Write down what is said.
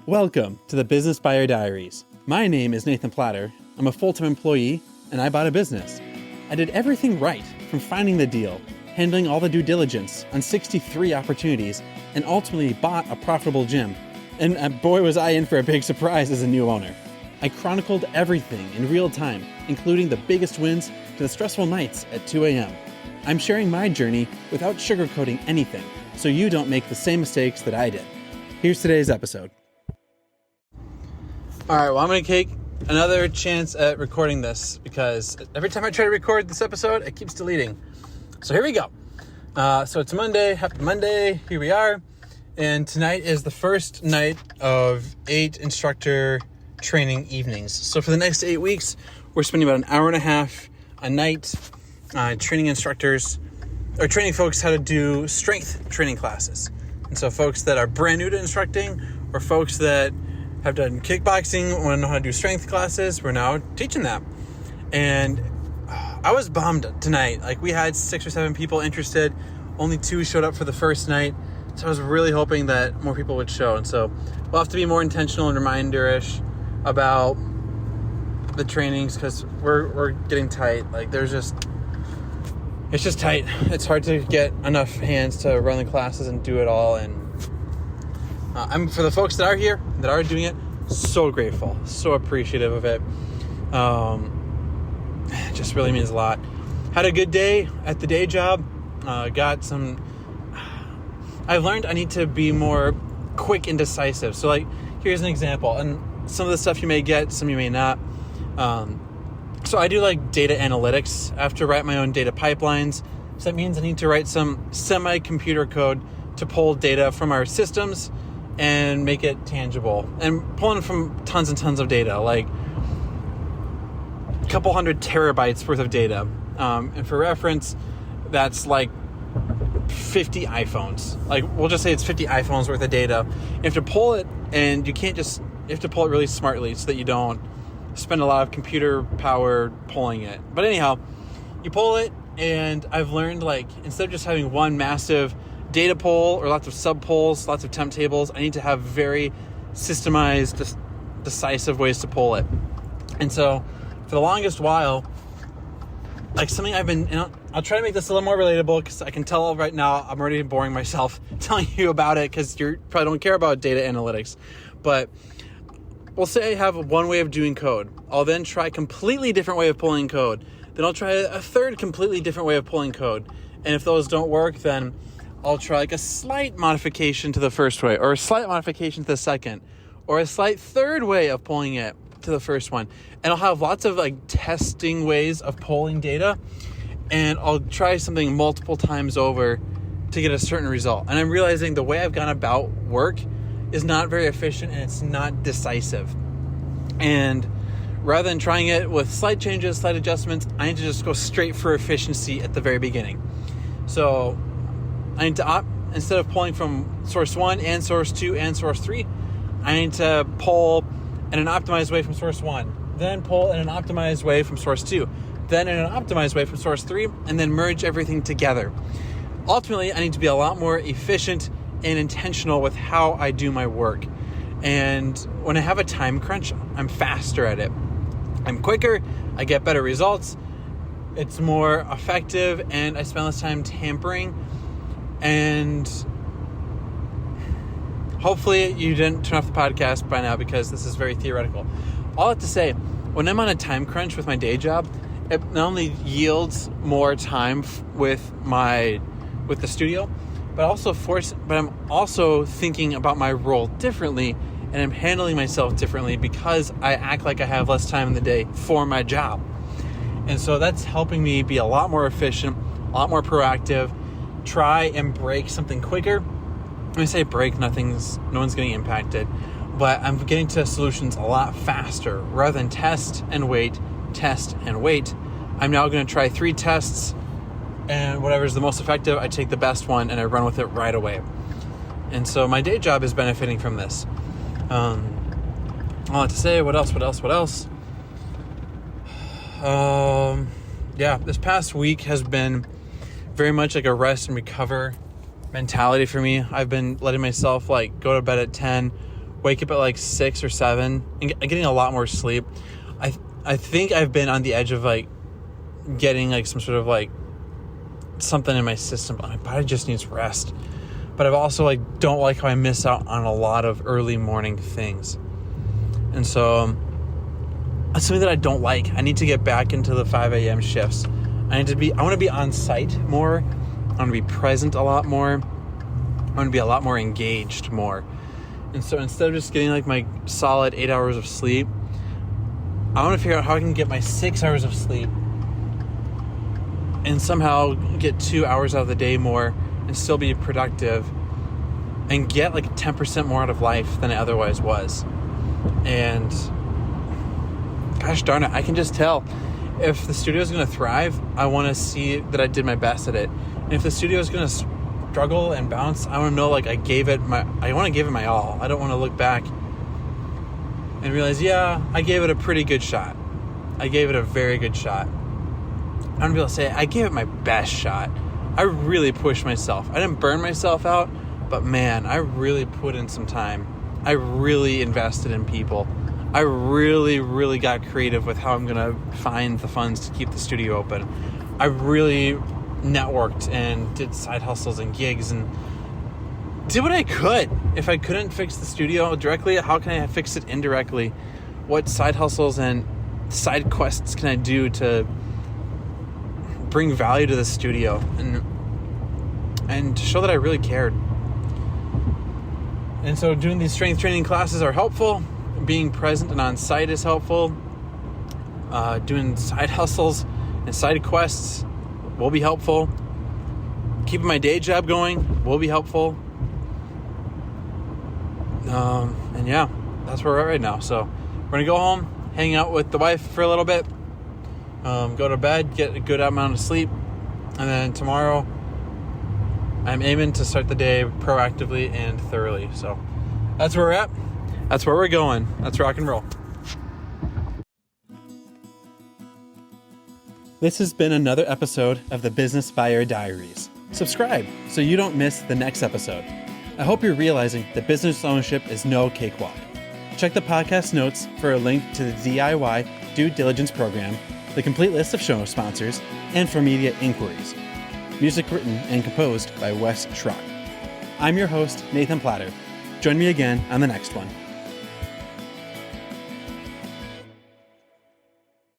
Welcome to the Business Buyer Diaries. My name is Nathan Platter. I'm a full-time employee, and I bought a business. I did everything right, from finding the deal, handling all the due diligence on 63 opportunities, and ultimately bought a profitable gym. And boy was I in for a big surprise as a new owner. I chronicled everything in real time, including the biggest wins to the stressful nights at 2 a.m. I'm sharing my journey without sugarcoating anything, so you don't make the same mistakes that I did. Here's today's episode. All right, well, I'm going to take another chance at recording this because every time I try to record this episode, it keeps deleting. So here we go. So it's Monday. Happy Monday. Here we are. And tonight is the first night of 8 instructor training evenings. So for the next 8 weeks, we're spending about an hour and a half a night training instructors or training folks how to do strength training classes. And so folks that are brand new to instructing or folks that have done kickboxing, want to know how to do strength classes, we're now teaching that. And I was bummed tonight. Like, we had 6 or 7 people interested. Only 2 showed up for the first night. So I was really hoping that more people would show. And so we'll have to be more intentional and reminder-ish about the trainings because we're getting tight. Like, it's just tight. It's hard to get enough hands to run the classes and do it all. And I'm, for the folks that are here, that are doing it, so grateful, so appreciative of it. It just really means a lot. Had a good day at the day job. I've learned I need to be more quick and decisive. So, like, here's an example. And some of the stuff you may get, some you may not. So I do like data analytics. I have to write my own data pipelines. So that means I need to write some semi-computer code to pull data from our systems and make it tangible. And pulling from tons and tons of data, like a couple hundred terabytes worth of data. And for reference, that's like 50 iPhones. Like, we'll just say it's 50 iPhones worth of data. You have to pull it, and you have to pull it really smartly so that you don't spend a lot of computer power pulling it. But anyhow, you pull it, and I've learned, like, instead of just having one massive data pull or lots of sub pulls, lots of temp tables, I need to have very systemized, decisive ways to pull it. And so for the longest while, like, something I've been, I'll try to make this a little more relatable because I can tell right now I'm already boring myself telling you about it because you probably don't care about data analytics. But we'll say I have one way of doing code. I'll then try a completely different way of pulling code. Then I'll try a third completely different way of pulling code. And if those don't work, then I'll try like a slight modification to the first way, or a slight modification to the second, or a slight third way of pulling it to the first one. And I'll have lots of like testing ways of pulling data, and I'll try something multiple times over to get a certain result. And I'm realizing the way I've gone about work is not very efficient and it's not decisive. And rather than trying it with slight changes, slight adjustments, I need to just go straight for efficiency at the very beginning. So I need to instead of pulling from source 1 and source 2 and source 3, I need to pull in an optimized way from source 1, then pull in an optimized way from source 2, then in an optimized way from source 3, and then merge everything together. Ultimately, I need to be a lot more efficient and intentional with how I do my work. And when I have a time crunch, I'm faster at it. I'm quicker, I get better results, it's more effective, and I spend less time tampering. And hopefully you didn't turn off the podcast by now because this is very theoretical. All I have to say, when I'm on a time crunch with my day job, it not only yields more time with the studio, but I'm also thinking about my role differently, and I'm handling myself differently because I act like I have less time in the day for my job. And so that's helping me be a lot more efficient, a lot more proactive, try and break something quicker. When I say break, no one's getting impacted, but I'm getting to solutions a lot faster rather than test and wait. I'm now going to try 3 tests, and whatever's the most effective, I take the best one and I run with it right away. And so my day job is benefiting from this. I'll have to say, what else? This past week has been very much like a rest and recover mentality for me. I've been letting myself like go to bed at 10, wake up at like 6 or 7 and getting a lot more sleep. I think I've been on the edge of like getting like some sort of like something in my system. My body just needs rest. But I've also like don't like how I miss out on a lot of early morning things. And so that's something that I don't like. I need to get back into the 5 a.m. shifts. I want to be on site more. I want to be present a lot more. I want to be a lot more engaged more. And so instead of just getting like my solid 8 hours of sleep, I want to figure out how I can get my 6 hours of sleep and somehow get 2 hours out of the day more and still be productive and get like 10% more out of life than I otherwise was. And gosh darn it, I can just tell if the studio is going to thrive, I want to see that I did my best at it. And if the studio is going to struggle and bounce, I want to know like I want to give it my all. I don't want to look back and realize, yeah, I gave it a pretty good shot. I gave it a very good shot. I want to be able to say I gave it my best shot. I really pushed myself. I didn't burn myself out, but man, I really put in some time. I really invested in people. I really, really got creative with how I'm going to find the funds to keep the studio open. I really networked and did side hustles and gigs and did what I could. If I couldn't fix the studio directly, how can I fix it indirectly? What side hustles and side quests can I do to bring value to the studio and to show that I really cared? And so doing these strength training classes are helpful. Being present and on site is helpful. Doing side hustles and side quests will be helpful. Keeping my day job going will be helpful. And yeah, that's where we're at right now. So we're going to go home, hang out with the wife for a little bit, go to bed, get a good amount of sleep. And then tomorrow I'm aiming to start the day proactively and thoroughly. So that's where we're at. That's where we're going. Let's rock and roll. This has been another episode of the Business Buyer Diaries. Subscribe so you don't miss the next episode. I hope you're realizing that business ownership is no cakewalk. Check the podcast notes for a link to the DIY due diligence program, the complete list of show sponsors, and for media inquiries. Music written and composed by Wes Schrock. I'm your host, Nathan Platter. Join me again on the next one.